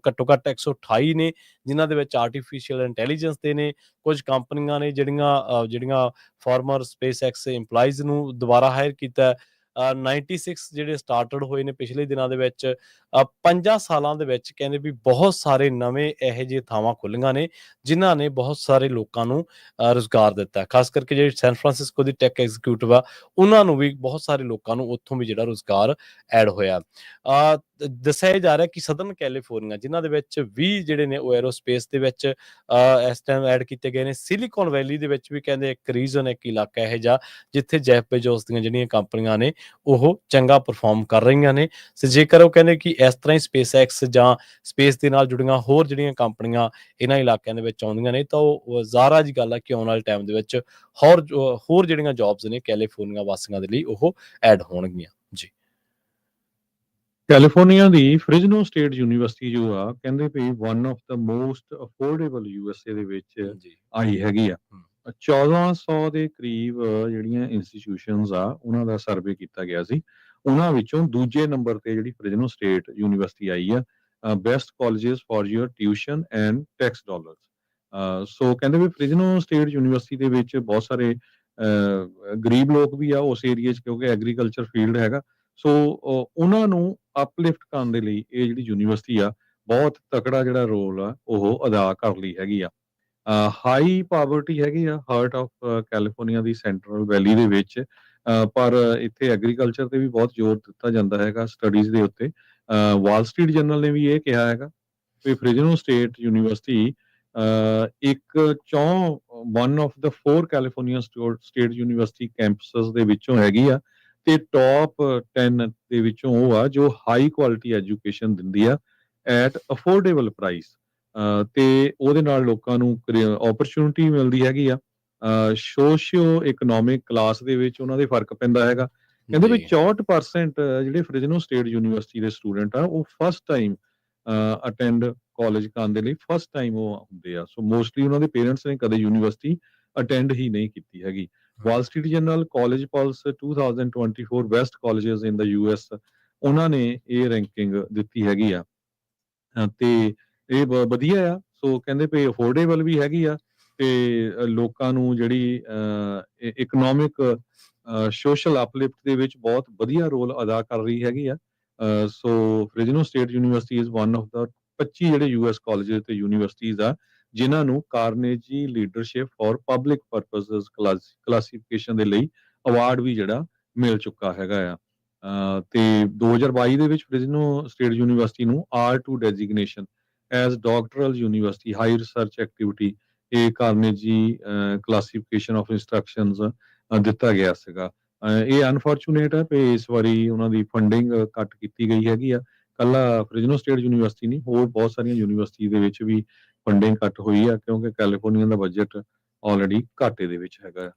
ਘੱਟੋ ਘੱਟ 128 ਨੇ, ਜਿਨ੍ਹਾਂ ਦੇ ਵਿੱਚ ਆਰਟੀਫਿਸ਼ੀਅਲ ਇੰਟੈਲੀਜੈਂਸ ਦੇ ਨੇ। ਕੁਝ ਕੰਪਨੀਆਂ ਨੇ ਜਿਹੜੀਆਂ ਫਾਰਮਰ ਸਪੇਸ ਐਕਸ ਇੰਪਲਾਈਜ਼ ਨੂੰ ਦੁਬਾਰਾ ਹਾਇਰ ਕੀਤਾ। 96 ਜਿਹੜੇ ਸਟਾਰਟਡ ਹੋਏ ਨੇ ਪਿਛਲੇ ਦਿਨਾਂ ਦੇ ਵਿੱਚ। 5 ਸਾਲਾਂ ਦੇ ਵਿੱਚ ਕਹਿੰਦੇ ਵੀ ਬਹੁਤ ਸਾਰੇ ਨਵੇਂ ਇਹੋ ਜਿਹੇ ਥਾਵਾਂ ਖੁੱਲੀਆਂ ਨੇ ਜਿਨ੍ਹਾਂ ਨੇ ਬਹੁਤ ਸਾਰੇ ਲੋਕਾਂ ਨੂੰ ਰੁਜ਼ਗਾਰ ਦਿੱਤਾ। ਖਾਸ ਕਰਕੇ ਜਿਹੜੀ ਸੈਨ ਫਰਾਂਸਿਸਕੋ ਦੀ ਟੈਕ ਐਗਜ਼ੀਕਿਊਟਿਵ ਆ, ਉਹਨਾਂ ਨੂੰ ਵੀ ਬਹੁਤ ਸਾਰੇ ਲੋਕਾਂ ਨੂੰ ਉੱਥੋਂ ਵੀ ਜਿਹੜਾ ਰੁਜ਼ਗਾਰ ਐਡ ਹੋਇਆ। ਦੱਸਿਆ ਜਾ ਰਿਹਾ ਕਿ ਸਦਰਨ ਕੈਲੀਫੋਰਨੀਆ ਜਿਨ੍ਹਾਂ ਦੇ ਵਿੱਚ 20 ਜਿਹੜੇ ਨੇ ਉਹ ਐਰੋਸਪੇਸ ਦੇ ਵਿੱਚ ਇਸ ਟਾਈਮ ਐਡ ਕੀਤੇ ਗਏ ਨੇ। ਸਿਲੀਕਨ ਵੈਲੀ ਦੇ ਵਿੱਚ ਵੀ ਕਹਿੰਦੇ ਇੱਕ ਰੀਜਨ, ਇੱਕ ਇਲਾਕਾ ਇਹੋ ਜਿਹਾ ਜਿੱਥੇ ਜੈਫ ਬੇਜ਼ੋਸ ਦੀਆਂ ਜਿਹੜੀਆਂ ਕੰਪਨੀਆਂ ਨੇ ਉਹ ਚੰਗਾ ਪਰਫਾਰਮ ਕਰ ਰਹੀਆਂ ਨੇ। ਤੇ ਜੇਕਰ ਉਹ ਕਹਿੰਦੇ ਕਿ ਇਸ ਤਰ੍ਹਾਂ ਹੀ ਸਪੇਸ ਐਕਸ ਜਾਂ ਸਪੇਸ ਦੇ ਨਾਲ ਜੁੜੀਆਂ ਹੋਰ ਜਿਹੜੀਆਂ ਕੰਪਨੀਆਂ ਇਹਨਾਂ ਇਲਾਕਿਆਂ ਦੇ ਵਿੱਚ ਆਉਂਦੀਆਂ ਨੇ ਤਾਂ ਉਹ ਜ਼ਾਹਰਾ ਜੀ ਗੱਲ ਆ ਕਿ ਆਉਣ ਵਾਲੇ ਟਾਈਮ ਦੇ ਵਿੱਚ ਹੋਰ ਜਿਹੜੀਆਂ ਜੌਬਸ ਨੇ ਕੈਲੀਫੋਰਨੀਆ ਵਾਸੀਆਂ ਦੇ ਲਈ ਉਹ ਐਡ ਹੋਣਗੀਆਂ ਜੀ। ਕੈਲੀਫੋਰਨੀਆ ਦੀ ਫ੍ਰਿਜ਼ਨੋ ਸਟੇਟ ਯੂਨੀਵਰਸਿਟੀ ਜੋ ਆ, ਕਹਿੰਦੇ ਵੀ one of the most affordable USA ਦੇ ਵਿੱਚ ਜੀ ਆਈ ਹੈਗੀ ਆ। 1400 ਦੇ ਕਰੀਬ ਜਿਹੜੀਆਂ ਇੰਸਟੀਟਿਊਸ਼ਨਸ ਆ ਉਹਨਾਂ ਦਾ ਸਰਵੇ ਕੀਤਾ ਗਿਆ ਸੀ। ਉਹਨਾਂ ਵਿੱਚੋਂ ਦੂਜੇ ਨੰਬਰ ਤੇ ਜਿਹੜੀ ਫ੍ਰਿਜ਼ਨੋ ਸਟੇਟ ਯੂਨੀਵਰਸਿਟੀ ਆਈ ਆ, best colleges for your tuition and tax dollars. So ਕਹਿੰਦੇ ਵੀ ਫ੍ਰਿਜ਼ਨੋ ਸਟੇਟ ਯੂਨੀਵਰਸਿਟੀ ਦੇ ਵਿੱਚ ਬਹੁਤ ਸਾਰੇ ਗਰੀਬ ਲੋਕ ਵੀ ਆ ਉਸ ਏਰੀਏ 'ਚ, ਕਿਉਂਕਿ ਐਗਰੀਕਲਚਰ ਫੀਲਡ ਹੈਗਾ। ਸੋ ਉਹਨਾਂ ਨੂੰ ਅਪਲਿਫਟ ਕਰਨ ਦੇ ਲਈ ਇਹ ਜਿਹੜੀ ਯੂਨੀਵਰਸਿਟੀ ਆ ਬਹੁਤ ਤਕੜਾ ਜਿਹੜਾ ਰੋਲ ਆ ਉਹ ਅਦਾ ਕਰ ਲਈ ਹੈਗੀ ਆ। ਹਾਈ ਪਾਵਰਟੀ ਹੈਗੀ ਆ heart of California the central ਵੈਲੀ ਦੇ ਵਿੱਚ, ਪਰ ਇੱਥੇ ਐਗਰੀਕਲਚਰ ਤੇ ਵੀ ਬਹੁਤ ਜ਼ੋਰ ਦਿੱਤਾ ਜਾਂਦਾ ਹੈਗਾ ਸਟੱਡੀਜ਼ ਦੇ ਉੱਤੇ। ਵਾਲ ਸਟਰੀਟ ਜਰਨਲ ਨੇ ਵੀ ਇਹ ਕਿਹਾ ਹੈਗਾ ਵੀ ਫ੍ਰਿਜ਼ਨੋ ਸਟੇਟ ਯੂਨੀਵਰਸਿਟੀ ਇੱਕ ਚੌਂ one of the 4 California State University campuses ਦੇ ਵਿੱਚੋਂ ਹੈਗੀ ਆ, ਤੇ ਟੌਪ 10 ਦੇ ਵਿੱਚੋਂ ਉਹ ਆ ਜੋ ਹਾਈ ਕੁਆਲਿਟੀ ਐਜੂਕੇਸ਼ਨ ਦਿੰਦੀ ਆ ਐਟ ਅਫੋਰਡੇਬਲ ਪ੍ਰਾਈਸ। ਤੇ ਉਹਦੇ ਨਾਲ ਲੋਕਾਂ ਨੂੰ ਓਪਰਚੁਨਿਟੀ ਮਿਲਦੀ ਹੈਗੀ ਆ। ਸੋਸ਼ੀਓ ਇਕਨੋਮਿਕ ਕਲਾਸ ਦੇ ਵਿੱਚ ਉਹਨਾਂ ਦੇ ਫਰਕ ਪੈਂਦਾ ਹੈਗਾ। ਕਹਿੰਦੇ ਵੀ ਜੀ 64% ਜਿਹੜੇ ਫ੍ਰਿਜ਼ਨੋ ਸਟੇਟ ਯੂਨੀਵਰਸਿਟੀ ਦੇ ਸਟੂਡੈਂਟ ਆ ਉਹ ਫਸਟ ਟਾਈਮ ਅਟੈਂਡ ਕਾਲਜ ਕਰਨ ਦੇ ਲਈ ਫਸਟ ਟਾਈਮ ਉਹ ਹੁੰਦੇ ਆ। ਸੋ ਮੋਸਟਲੀ ਉਹਨਾਂ ਦੇ ਪੇਰੈਂਟਸ ਨੇ ਕਦੇ ਯੂਨੀਵਰਸਿਟੀ ਅਟੈਂਡ ਹੀ ਨਹੀਂ ਕੀਤੀ ਹੈਗੀ। Wall Street Journal, college pulse 2024 best colleges in the US, ਉਹਨਾਂ ਨੇ ਇਹ ਰੈਂਕਿੰਗ ਦਿੱਤੀ ਹੈਗੀ ਆ। ਤੇ ਇਹ ਵਧੀਆ ਆ। ਸੋ ਕਹਿੰਦੇ ਵੀ ਅਫੋਰਡੇਬਲ ਵੀ ਹੈਗੀ ਆ, ਤੇ ਲੋਕਾਂ ਨੂੰ ਜਿਹੜੀ ਇਕਨੋਮਿਕ ਸੋਸ਼ਲ ਅਪਲਿਫਟ ਦੇ ਵਿੱਚ ਬਹੁਤ ਵਧੀਆ ਰੋਲ ਅਦਾ ਕਰ ਰਹੀ ਹੈਗੀ ਆ। So Fresno State University is one of the 25 ਜਿਹੜੇ ਯੂਐਸ ਕਾਲਜਸ ਤੇ ਯੂਨੀਵਰਸਿਟੀਜ਼ ਆ ਜਿਨ੍ਹਾਂ ਨੂੰ Carnegie leadership for public purposes classification ਦੇ ਲਈ ਅਵਾਰਡ ਵੀ ਜਿਹੜਾ ਮਿਲ ਚੁੱਕਾ ਹੈਗਾ ਆ। ਤੇ 2022 ਦੇ ਵਿੱਚ ਫ੍ਰਿਜ਼ਨੋ ਸਟੇਟ ਯੂਨੀਵਰਸਿਟੀ ਨੂੰ R2 designation as doctoral university high research activity, ਇਹ ਕਾਰਨੇਜੀ ਕਲਾਸੀਫਿਕੇਸ਼ਨ ਆਫ ਇੰਸਟਰਕਸ਼ਨਸ ਦਿੱਤਾ ਗਿਆ ਸੀਗਾ। ਇਹ ਅਨਫੋਰਚੂਨੇਟ ਹੈ ਕਿ ਇਸ ਵਾਰੀ ਉਹਨਾਂ ਦੀ ਫੰਡਿੰਗ ਕੱਟ ਕੀਤੀ ਗਈ ਹੈਗੀ ਆ। ਕੱਲਾ ਫ੍ਰਿਜ਼ਨੋ ਸਟੇਟ ਯੂਨੀਵਰਸਿਟੀ ਨਹੀਂ, ਹੋਰ ਬਹੁਤ ਸਾਰੀਆਂ ਯੂਨੀਵਰਸਿਟੀ ਦੇ ਵਿੱਚ ਵੀ ਫੰਡਿੰਗ ਕੱਟ ਹੋਈ ਆ, ਕਿਉਂਕਿ ਕੈਲੀਫੋਰਨੀਆ ਦਾ ਬਜਟ ਆਲਰੇਡੀ ਘਾਟੇ ਦੇ ਵਿੱਚ ਹੈਗਾ।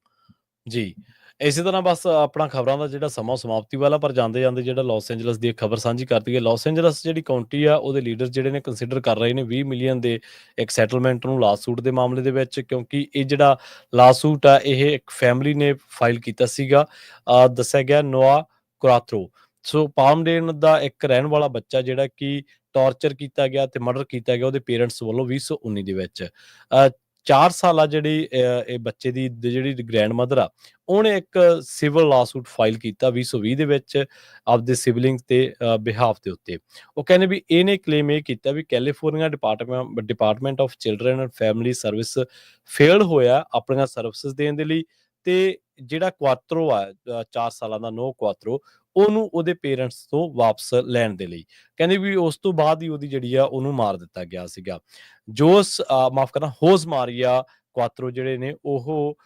ਜੀ। ਇਸੇ ਤਰ੍ਹਾਂ ਬਸ ਆਪਣਾ ਖਬਰਾਂ ਦਾ ਜਿਹੜਾ ਸਮਾਂ ਸਮਾਪਤੀ ਵਾਲਾ, ਪਰ ਜਾਂਦੇ-ਜਾਂਦੇ ਜਿਹੜਾ ਲਾਸ ਏਂਜਲਸ ਦੀ ਇੱਕ ਖਬਰ ਸਾਂਝੀ ਕਰ ਦਈਏ। ਲਾਸ ਏਂਜਲਸ ਜਿਹੜੀ ਕਾਉਂਟੀ ਆ, ਉਹਦੇ ਲੀਡਰਸ ਜਿਹੜੇ ਨੇ ਕੰਸੀਡਰ ਕਰ ਰਹੇ ਨੇ 20 ਮਿਲੀਅਨ ਦੇ ਇੱਕ ਸੈਟਲਮੈਂਟ ਨੂੰ ਲਾਸੂਟ ਦੇ ਮਾਮਲੇ ਦੇ ਵਿੱਚ, ਕਿਉਂਕਿ ਇਹ ਜਿਹੜਾ ਲਾਸੂਟ ਆ ਇਹ ਇੱਕ ਫੈਮਿਲੀ ਨੇ ਫਾਈਲ ਕੀਤਾ ਸੀਗਾ। ਦੱਸਿਆ ਗਿਆ ਨੋਆ ਕੁਰਾਥਰੋ, ਸੋ ਪਾਮਡੇਨ ਦਾ ਇੱਕ ਰਹਿਣ ਵਾਲਾ ਬੱਚਾ ਜਿਹੜਾ ਕਿ ਟਾਰਚਰ ਕੀਤਾ ਗਿਆ ਤੇ ਮਰਡਰ ਕੀਤਾ ਗਿਆ ਉਹਦੇ ਪੇਰੈਂਟਸ ਵੱਲੋਂ 2019 ਦੇ ਵਿੱਚ। 4 ਸਾਲਾ ਜਿਹੜੀ ਇਹ ਬੱਚੇ ਦੀ ਜਿਹੜੀ ਗ੍ਰੈਂਡ ਮਦਰ ਆ, ਉਹਨੇ ਇੱਕ ਸਿਵਲ ਲਾਸੂਟ ਫਾਈਲ ਕੀਤਾ 2020 ਦੇ ਵਿੱਚ ਆਪਦੇ ਸਿਬਲਿੰਗ ਤੇ ਬਿਹਾਫ ਦੇ ਉੱਤੇ। ਉਹ ਕਹਿੰਦੇ ਵੀ ਇਹਨੇ ਕਲੇਮ ਇਹ ਕੀਤਾ ਵੀ California Department of Children and Family Service failed ਹੋਇਆ ਆਪਣੀਆਂ ਸਰਵਿਸਿਜ਼ ਦੇਣ ਦੇ ਲਈ, ਤੇ ਜਿਹੜਾ ਕੁਆਤਰੋ ਆ 4 ਸਾਲਾਂ ਦਾ ਨੋ ਕੁਆਤਰੋ, ਉਹਨੂੰ ਉਹਦੇ ਪੇਰੈਂਟਸ ਤੋਂ ਵਾਪਸ ਲੈਣ ਦੇ ਲਈ। ਕਹਿੰਦੇ ਵੀ ਉਸ ਤੋਂ ਬਾਅਦ ਹੀ ਉਹਦੀ ਜਿਹੜੀ ਆ ਉਹਨੂੰ ਮਾਰ ਦਿੱਤਾ ਗਿਆ ਸੀਗਾ। ਮਾਫ ਕਰਨਾ, ਹੋਜ਼ ਮਾਰੀਆ ਕੁਆਤਰੋ ਜਿਹੜੇ ਨੇ ਉਹ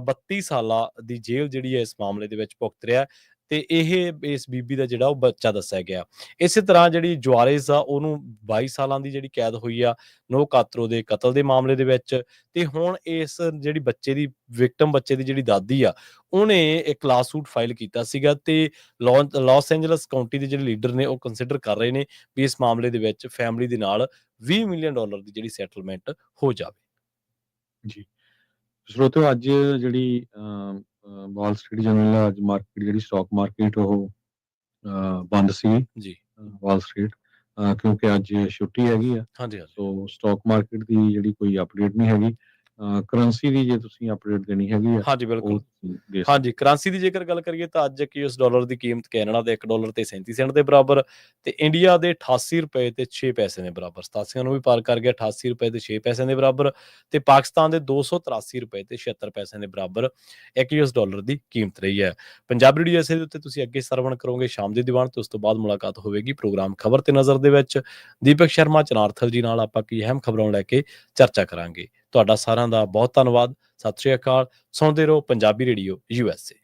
32 ਸਾਲਾਂ ਦੀ ਜੇਲ੍ਹ ਜਿਹੜੀ ਹੈ ਇਸ ਮਾਮਲੇ ਦੇ ਵਿੱਚ ਭੁਗਤ ਰਿਹਾ, ਤੇ ਇਹ ਇਸ ਬੀਬੀ ਦਾ ਜਿਹੜਾ ਉਹ ਬੱਚਾ ਦੱਸਿਆ ਗਿਆ। ਇਸੇ ਤਰ੍ਹਾਂ ਜਿਹੜੀ ਜੁਆਰੇਜ਼ ਆ ਉਹਨੂੰ 22 ਸਾਲਾਂ ਦੀ ਜਿਹੜੀ ਕੈਦ ਹੋਈ ਆ ਨੋ ਕਾਤਰੋ ਦੇ ਕਤਲ ਦੇ ਮਾਮਲੇ ਦੇ ਵਿੱਚ। ਤੇ ਹੁਣ ਇਸ ਜਿਹੜੀ ਬੱਚੇ ਦੀ ਵਿਕਟਮ ਬੱਚੇ ਦੀ ਜਿਹੜੀ ਦਾਦੀ ਆ, ਉਹਨੇ ਇੱਕ ਲਾਸੂਟ ਫਾਈਲ ਕੀਤਾ ਸੀਗਾ, ਤੇ ਲਾਸ ਐਂਜਲਸ ਕਾਉਂਟੀ ਦੇ ਜਿਹੜੇ ਲੀਡਰ ਨੇ ਉਹ ਕੰਸੀਡਰ ਕਰ ਰਹੇ ਨੇ ਵੀ ਇਸ ਮਾਮਲੇ ਦੇ ਵਿੱਚ ਫੈਮਿਲੀ ਦੇ ਨਾਲ $20 ਮਿਲੀਅਨ ਦੀ ਜਿਹੜੀ ਸੈਟਲਮੈਂਟ ਹੋ ਜਾਵੇ। ਜੀ, ਸਰੋਤਿਓ, ਅੱਜ ਜਿਹੜੀ ਵਾਲ ਸਟਰੀਟ ਜਰਨਲ, ਅੱਜ ਮਾਰਕੀਟ ਜਿਹੜੀ ਸਟਾਕ ਮਾਰਕੀਟ ਉਹ ਬੰਦ ਸੀ ਜੀ ਵਾਲ ਸਟਰੀਟ, ਕਿਉਂਕਿ ਅੱਜ ਛੁੱਟੀ ਹੈਗੀ ਆ। ਹਾਂਜੀ ਹਾਂਜੀ ਸੋ ਸਟਾਕ ਮਾਰਕੀਟ ਦੀ ਜਿਹੜੀ ਕੋਈ ਅਪਡੇਟ ਨਹੀਂ ਹੈਗੀ। ਕਰੰਸੀ ਦੀ ਜੇ ਤੁਸੀਂ ਅਪਡੇਟ ਦੇਣੀ ਹੈਗੀ ਆ ਹਾਂਜੀ, ਉਹ ਬਿਲਕੁਲ। ਤੁਸੀਂ ਦੇ ਹਾਂਜੀ, ਸਕਦੇ ਕਰੰਸੀ ਦੀ ਜੇਕਰ ਗੱਲ ਕਰੀਏ ਤਾਂ ਅੱਜ ਇੱਕ ਯੂਐਸ ਡਾਲਰ ਦੀ ਕੀਮਤ ਕੈਨੇਡਾ ਦੇ $1 ਤੇ 37 ਸੈਂਟ ਦੇ ਬਰਾਬਰ ਤੇ ਇੰਡੀਆ ਦੇ $88 ਤੇ 6 ਪੈਸੇ ਦੇ ਬਰਾਬਰ, 87 ਨੂੰ ਵੀ ਪਾਰ ਕਰ ਗਿਆ, $88 ਤੇ 6 ਪੈਸੇ ਦੇ ਬਰਾਬਰ ਤੇ ਪਾਕਿਸਤਾਨ ਦੇ $283 ਤੇ 76 ਪੈਸੇ ਦੇ ਬਰਾਬਰ ਇੱਕ ਯੂਐਸ ਡਾਲਰ ਦੀ ਕੀਮਤ ਰਹੀ ਹੈ। ਪੰਜਾਬੀ ਰੇਡੀਓ ਇਸੇ ਦੇ ਉੱਤੇ ਤੁਸੀਂ ਅੱਗੇ ਸਰਵਣ ਕਰੋਗੇ ਸ਼ਾਮ ਦੇ ਦੀਵਾਨ ਤੇ ਉਸ ਤੋਂ ਬਾਅਦ ਮੁਲਾਕਾਤ ਹੋਵੇਗੀ ਪ੍ਰੋਗਰਾਮ ਖਬਰ ਤੇ ਨਜ਼ਰ ਦੇ ਵਿੱਚ ਦੀਪਕ ਸ਼ਰਮਾ ਚਨਾਰਥਲ ਜੀ ਨਾਲ ਆਪਾਂ ਕੀ ਅਹਿਮ ਖਬਰਾਂ ਲੈ ਕੇ ਚਰਚਾ ਕਰਾਂਗੇ। ਤੁਹਾਡਾ ਸਾਰਿਆਂ ਦਾ ਬਹੁਤ ਧੰਨਵਾਦ। ਸਤਿ ਸ਼੍ਰੀ ਅਕਾਲ। ਸੁਣਦੇ ਰਹੋ ਪੰਜਾਬੀ ਰੇਡੀਓ USA।